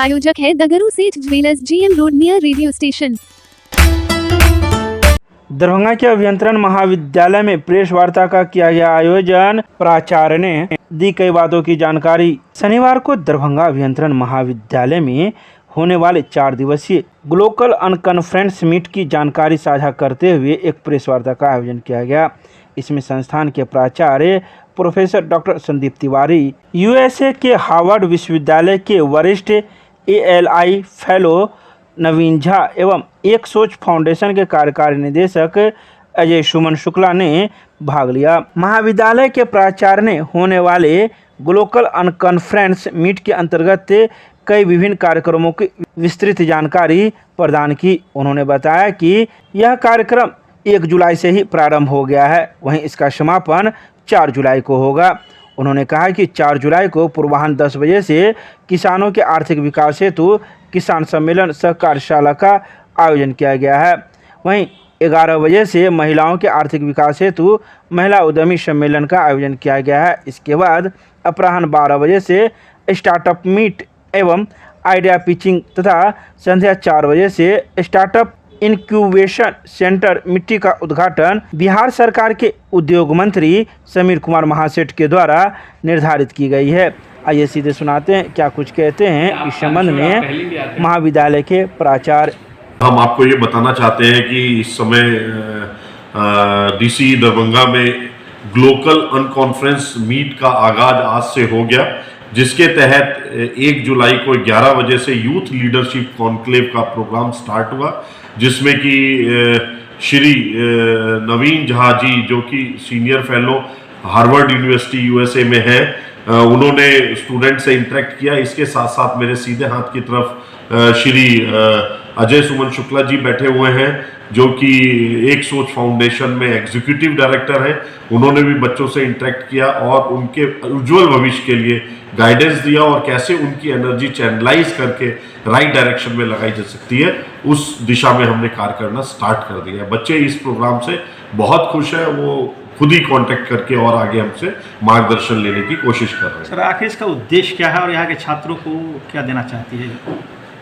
प्रायोजक है दगरू सेठ jewellers, GM road near radio station. Darbhanga के अभियंत्रण महाविद्यालय में प्रेस वार्ता का किया गया आयोजन। प्राचार्य ने दी कई बातों की जानकारी। शनिवार को दरभंगा अभियंत्रण महाविद्यालय में होने वाले 4 दिवसीय ग्लोबल अनकॉन्फ्रेंस मीट की जानकारी साझा करते हुए एक प्रेस वार्ता का आयोजन किया गया। इसमें संस्थान के प्राचार्य professor doctor Sandeep Tiwari, USA के हार्वर्ड विश्वविद्यालय के वरिष्ठ ALI फेलो नवीन झा एवं एक सोच फाउंडेशन के कार्यकारी निदेशक अजय सुमन शुक्ला ने भाग लिया। महाविद्यालय के प्राचार्य ने होने वाले ग्लोबल अनकॉन्फ्रेंस मीट के अंतर्गत कई विभिन्न कार्यक्रमों की विस्तृत जानकारी प्रदान की। उन्होंने बताया कि यह कार्यक्रम 1 जुलाई से ही प्रारंभ हो गया है, वहीं इसका समापन 4 जुलाई को होगा। उन्होंने कहा कि 4 जुलाई को पूर्वाह्न 10 बजे से किसानों के आर्थिक विकास हेतु किसान सम्मेलन सह कार्यशाला का आयोजन किया गया है। वहीं 11 बजे से महिलाओं के आर्थिक विकास हेतु महिला उद्यमी सम्मेलन का आयोजन किया गया है। इसके बाद अपराह्न 12 बजे से स्टार्टअप मीट एवं आइडिया पिचिंग तथा संध्या 4 बजे से स्टार्टअप इंक्यूबेशन सेंटर मिट्टी का उद्घाटन बिहार सरकार के उद्योग मंत्री समीर कुमार महासेठ के द्वारा निर्धारित की गई है। आइए सीधे सुनाते हैं क्या कुछ कहते हैं इस संबंध में महाविद्यालय के प्राचार्य। हम आपको ये बताना चाहते हैं कि इस समय DC दरभंगा में ग्लोबल अनकॉन्फ्रेंस मीट का आगाज आज से हो गया, जिसके तहत 1 जुलाई को 11 बजे से यूथ लीडरशिप कॉन्क्लेव का प्रोग्राम स्टार्ट हुआ, जिसमें कि श्री नवीन झा जी, जो कि senior fellow Harvard university USA में है, उन्होंने स्टूडेंट से इंटरेक्ट किया। इसके साथ साथ मेरे सीधे हाथ की तरफ श्री अजय सुमन शुक्ला जी बैठे हुए हैं, जो कि एक सोच फाउंडेशन में एग्जीक्यूटिव डायरेक्टर हैं। उन्होंने भी बच्चों से इंटरेक्ट किया और उनके उज्जवल भविष्य के लिए गाइडेंस दिया और कैसे उनकी एनर्जी चैनलाइज करके राइट डायरेक्शन में लगाई जा सकती है, उस दिशा में हमने कार्य करना स्टार्ट कर दिया है। बच्चे इस प्रोग्राम से बहुत खुश हैं, वो खुद ही कांटेक्ट करके और आगे हमसे मार्गदर्शन लेने की कोशिश कर रहे हैं। सर, आखिर इसका उद्देश्य क्या है और यहाँ के छात्रों को क्या देना चाहती है?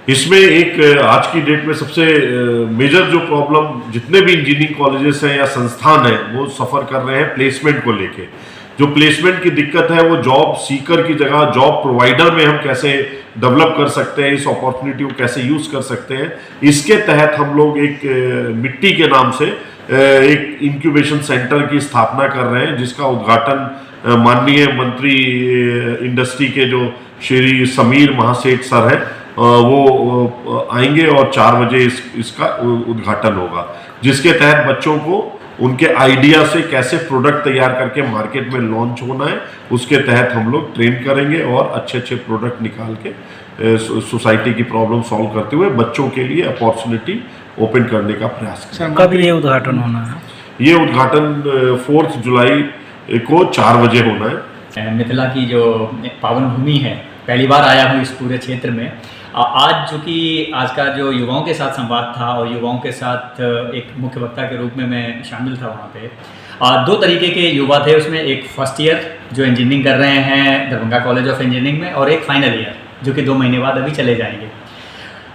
इसमें एक आज की डेट में सबसे मेजर जो प्रॉब्लम जितने भी इंजीनियरिंग कॉलेजेस हैं या संस्थान हैं वो सफ़र कर रहे हैं प्लेसमेंट को लेके। जो प्लेसमेंट की दिक्कत है वो जॉब सीकर की जगह जॉब प्रोवाइडर में हम कैसे डेवलप कर सकते हैं, इस अपॉर्चुनिटी को कैसे यूज़ कर सकते हैं। इसके तहत हम लोग एक मिट्टी के नाम से एक इंक्यूबेशन सेंटर की स्थापना कर रहे हैं, जिसका उद्घाटन माननीय मंत्री इंडस्ट्री के जो श्री समीर महासेठ सर हैं वो आएंगे और 4 बजे इसका उद्घाटन होगा, जिसके तहत बच्चों को उनके आइडिया से कैसे प्रोडक्ट तैयार करके मार्केट में लॉन्च होना है, उसके तहत हम लोग ट्रेन करेंगे और अच्छे प्रोडक्ट निकाल के सोसाइटी की प्रॉब्लम सॉल्व करते हुए बच्चों के लिए अपॉर्चुनिटी ओपन करने का प्रयास करेंगे। कब ये उद्घाटन होना है? ये उद्घाटन 4 जुलाई को 4 बजे होना है। मिथिला की जो पावन भूमि है, पहली बार आया हूँ इस पूरे क्षेत्र में। आज जो कि आज का जो युवाओं के साथ संवाद था और युवाओं के साथ एक मुख्य वक्ता के रूप में मैं शामिल था वहाँ पे। 2 तरीके के युवा थे उसमें, एक फर्स्ट ईयर जो इंजीनियरिंग कर रहे हैं दरभंगा कॉलेज ऑफ इंजीनियरिंग में, और एक फाइनल ईयर जो कि 2 महीने बाद अभी चले जाएंगे।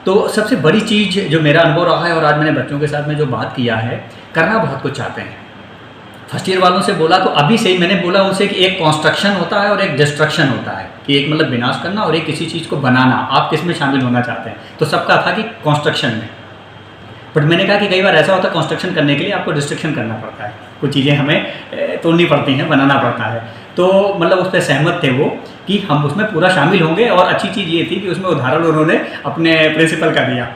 तो सबसे बड़ी चीज़ जो मेरा अनुभव रहा है और आज मैंने बच्चों के साथ में जो बात किया है, करना बहुत कुछ चाहते हैं। फर्स्ट ईयर वालों से बोला तो अभी से ही मैंने बोला उनसे कि एक कंस्ट्रक्शन होता है और एक डिस्ट्रक्शन होता है, कि एक मतलब विनाश करना और एक किसी चीज़ को बनाना। आप किस में शामिल होना चाहते हैं? तो सबका था कि कंस्ट्रक्शन में। बट मैंने कहा कि कई बार ऐसा होता है कंस्ट्रक्शन करने के लिए आपको डिस्ट्रक्शन करना पड़ता है, कुछ चीज़ें हमें तोड़नी पड़ती हैं, बनाना पड़ता है। तो मतलब उस पर सहमत थे वो कि हम उसमें पूरा शामिल होंगे। और अच्छी चीज़ ये थी कि उसमें उदाहरण उन्होंने अपने प्रिंसिपल का दिया,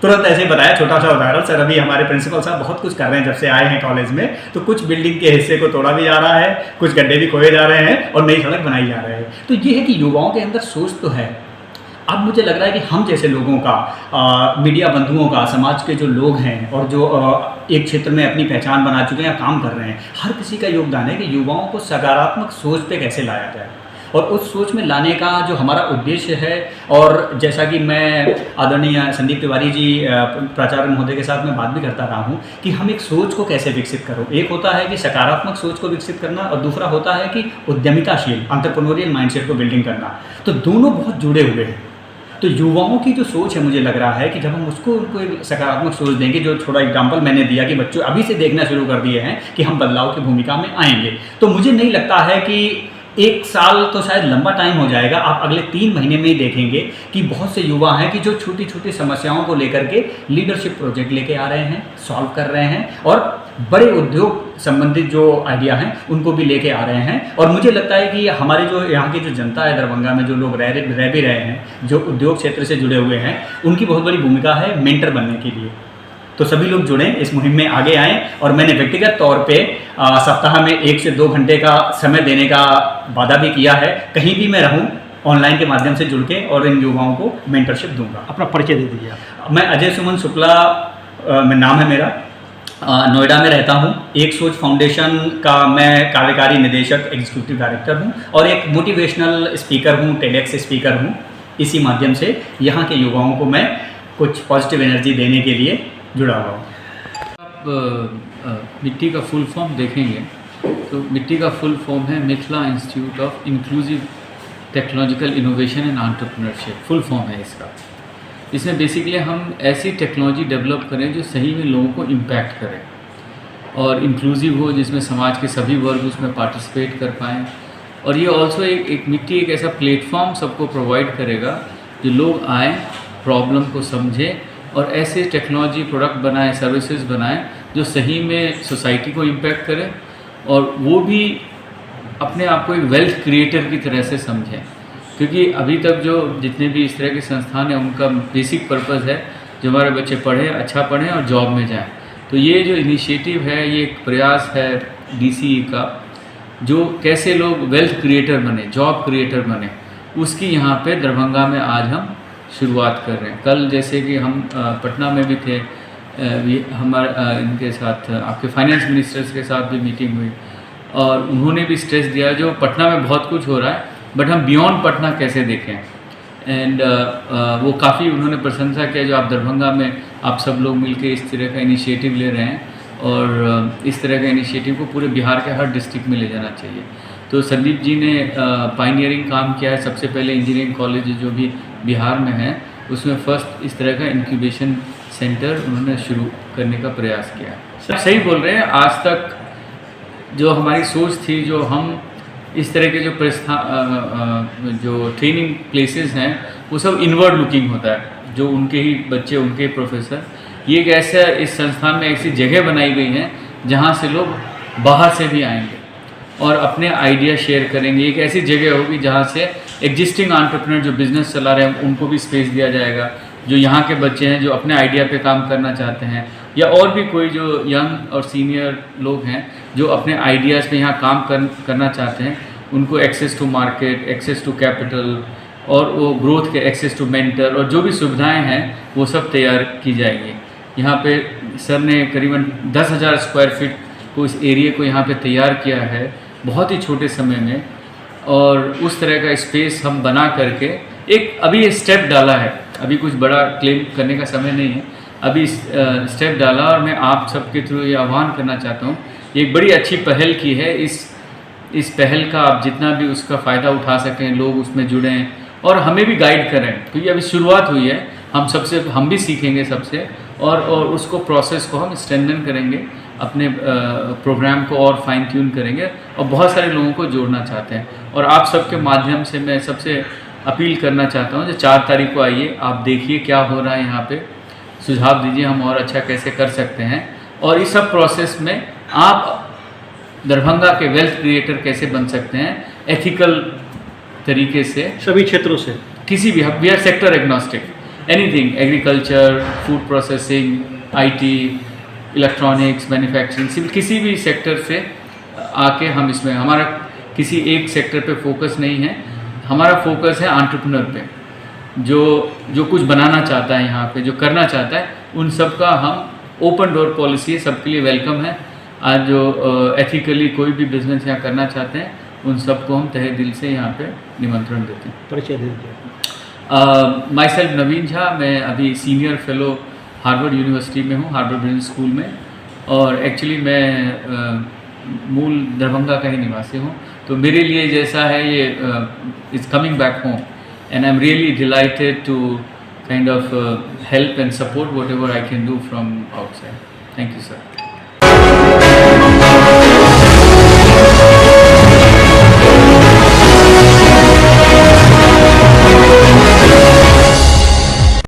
तुरंत ऐसे बताया, छोटा सा उदाहरण। सर, अभी हमारे प्रिंसिपल साहब बहुत कुछ कर रहे हैं जब से आए हैं कॉलेज में, तो कुछ बिल्डिंग के हिस्से को तोड़ा भी जा रहा है, कुछ गड्ढे भी खोए जा रहे हैं और नई सड़क बनाई जा रहे हैं। तो ये है कि युवाओं के अंदर सोच तो है। अब मुझे लग रहा है कि हम जैसे लोगों का, मीडिया बंधुओं का, समाज के जो लोग हैं और जो एक क्षेत्र में अपनी पहचान बना चुके हैं या काम कर रहे हैं, हर किसी का योगदान है कि युवाओं को सकारात्मक सोच पे कैसे लाया जाए। और उस सोच में लाने का जो हमारा उद्देश्य है, और जैसा कि मैं आदरणीय संदीप तिवारी जी प्राचार्य महोदय के साथ मैं बात भी करता रहा हूँ कि हम एक सोच को कैसे विकसित करो। एक होता है कि सकारात्मक सोच को विकसित करना और दूसरा होता है कि उद्यमिताशील एंटरप्रेन्योरियल माइंडसेट को बिल्डिंग करना। तो दोनों बहुत जुड़े हुए हैं। तो युवाओं की जो सोच है, मुझे लग रहा है कि जब हम उसको उनको एक सकारात्मक सोच देंगे, जो थोड़ा एग्जाम्पल मैंने दिया कि बच्चों अभी से देखना शुरू कर दिए हैं कि हम बदलाव की भूमिका में आएंगे, तो मुझे नहीं लगता है कि 1 साल तो शायद लंबा टाइम हो जाएगा। आप अगले 3 महीने में ही देखेंगे कि बहुत से युवा हैं कि जो छोटी छोटी समस्याओं को लेकर के लीडरशिप प्रोजेक्ट लेके आ रहे हैं, सॉल्व कर रहे हैं, और बड़े उद्योग संबंधित जो आइडिया हैं उनको भी लेके आ रहे हैं। और मुझे लगता है कि हमारे जो यहाँ की जो जनता है दरभंगा में, जो लोग रह भी रहे हैं, जो उद्योग क्षेत्र से जुड़े हुए हैं, उनकी बहुत बड़ी भूमिका है मेंटर बनने के लिए। तो सभी लोग जुड़ें, इस मुहिम में आगे आएँ। और मैंने व्यक्तिगत तौर पे सप्ताह में 1 से 2 घंटे का समय देने का वादा भी किया है, कहीं भी मैं रहूं ऑनलाइन के माध्यम से जुड़ के, और इन युवाओं को मेंटरशिप दूंगा। अपना परिचय दे दीजिए आप। मैं अजय सुमन शुक्ला नाम है मेरा, नोएडा में रहता हूं। एक सोच फाउंडेशन का मैं कार्यकारी निदेशक, एग्जीक्यूटिव डायरेक्टर हूं, और एक मोटिवेशनल स्पीकर हूं, टेडेक्स स्पीकर हूं। इसी माध्यम से यहाँ के युवाओं को मैं कुछ पॉजिटिव एनर्जी देने के लिए जुड़ा हुआ हूँ। आप मिट्टी का फुल फॉर्म देखेंगे तो मिट्टी का फुल फॉर्म है Mithila institute of inclusive technological innovation and entrepreneurship, full form है इसका। इसमें बेसिकली हम ऐसी टेक्नोलॉजी डेवलप करें जो सही में लोगों को इम्पैक्ट करे और इंक्लूसिव हो, जिसमें समाज के सभी वर्ग उसमें पार्टिसिपेट कर पाएँ। और ये ऑल्सो एक मिट्टी एक ऐसा प्लेटफॉर्म सबको प्रोवाइड करेगा जो लोग आएँ, प्रॉब्लम को समझें और ऐसे टेक्नोलॉजी प्रोडक्ट बनाएं, सर्विसेज बनाएं जो सही में सोसाइटी को इम्पैक्ट करें, और वो भी अपने आप को एक वेल्थ क्रिएटर की तरह से समझें। क्योंकि अभी तक जो जितने भी इस तरह के संस्थान हैं, उनका बेसिक पर्पस है जो हमारे बच्चे पढ़ें, अच्छा पढ़ें और जॉब में जाएं। तो ये जो इनिशिएटिव है, ये एक प्रयास है DCE का, जो कैसे लोग वेल्थ क्रिएटर बने, जॉब क्रिएटर बने, उसकी यहाँ पे दरभंगा में आज हम शुरुआत कर रहे हैं। कल जैसे कि हम पटना में भी थे, हमारे इनके साथ आपके फाइनेंस मिनिस्टर्स के साथ भी मीटिंग हुई, और उन्होंने भी स्ट्रेस दिया जो पटना में बहुत कुछ हो रहा है, बट हम बियॉन्ड पटना कैसे देखें। एंड वो काफ़ी उन्होंने प्रशंसा किया जो आप दरभंगा में आप सब लोग मिलके इस तरह का इनिशिएटिव ले रहे हैं, और इस तरह का इनिशिएटिव को पूरे बिहार के हर डिस्ट्रिक्ट में ले जाना चाहिए। तो संदीप जी ने पायनियरिंग काम किया है। सबसे पहले इंजीनियरिंग कॉलेज जो भी बिहार में है, उसमें फर्स्ट इस तरह का इंक्यूबेशन सेंटर उन्होंने शुरू करने का प्रयास किया है। सही बोल रहे हैं, आज तक जो हमारी सोच थी, जो हम इस तरह के जो ट्रेनिंग प्लेसेस हैं, वो सब इनवर्ड लुकिंग होता है, जो उनके ही बच्चे, उनके प्रोफेसर। ये एक ऐसा इस संस्थान में ऐसी जगह बनाई गई है जहाँ से लोग बाहर से भी आएंगे और अपने आइडिया शेयर करेंगे। एक ऐसी जगह होगी जहाँ से एग्जिस्टिंग एंटरप्रेन्योर जो बिज़नेस चला रहे हैं उनको भी स्पेस दिया जाएगा, जो यहाँ के बच्चे हैं जो अपने आइडिया पे काम करना चाहते हैं, या और भी कोई जो यंग और सीनियर लोग हैं जो अपने आइडियाज़ पे यहाँ काम करना चाहते हैं, उनको access to market, access to capital, और वो ग्रोथ के एक्सेस टू मेंटर, और जो भी सुविधाएँ हैं वो सब तैयार की जाएंगी। यहाँ पे सर ने करीबन 10,000 स्क्वायर फीट को, इस एरिया को यहाँ पे तैयार किया है बहुत ही छोटे समय में, और उस तरह का स्पेस हम बना करके एक अभी स्टेप डाला है। अभी कुछ बड़ा क्लेम करने का समय नहीं है, अभी स्टेप डाला, और मैं आप सबके थ्रू ये आह्वान करना चाहता हूँ। ये एक बड़ी अच्छी पहल की है। इस पहल का आप जितना भी उसका फ़ायदा उठा सकें, लोग उसमें जुड़ें और हमें भी गाइड करें, क्योंकि अभी शुरुआत हुई है। हम भी सीखेंगे सबसे, और उसको प्रोसेस को हम स्ट्रेंथन करेंगे, अपने प्रोग्राम को और फाइन ट्यून करेंगे, और बहुत सारे लोगों को जोड़ना चाहते हैं। और आप सबके माध्यम से मैं सबसे अपील करना चाहता हूँ, जो 4 तारीख को आइए, आप देखिए क्या हो रहा है यहाँ पे, सुझाव दीजिए हम और अच्छा कैसे कर सकते हैं, और इस सब प्रोसेस में आप दरभंगा के वेल्थ क्रिएटर कैसे बन सकते हैं एथिकल तरीके से, सभी क्षेत्रों से, किसी भी, we are sector agnostic, anything, agriculture, food processing, IT, electronics, manufacturing, civil, किसी भी सेक्टर से आके हम इसमें, हमारा किसी एक सेक्टर पे फोकस नहीं है, हमारा फोकस है एंटरप्रेन्योर पे, जो कुछ बनाना चाहता है यहाँ पे, जो करना चाहता है, उन सब का हम ओपन डोर पॉलिसी है, सबके लिए वेलकम है। आज जो एथिकली कोई भी बिजनेस यहाँ करना चाहते हैं, उन सबको हम तहे दिल से यहाँ पे निमंत्रण देते हैं। परिचय दे दीजिए। माई सेल्फ नवीन झा, मैं अभी सीनियर फेलो हार्वर्ड यूनिवर्सिटी में हूँ, हार्वर्ड बिजनेस स्कूल में, और एक्चुअली मैं मूल दरभंगा का ही निवासी हूँ। तो मेरे लिए जैसा है ये is coming back home, and I'm really delighted to kind of help and support whatever I can do from outside. Thank you, sir.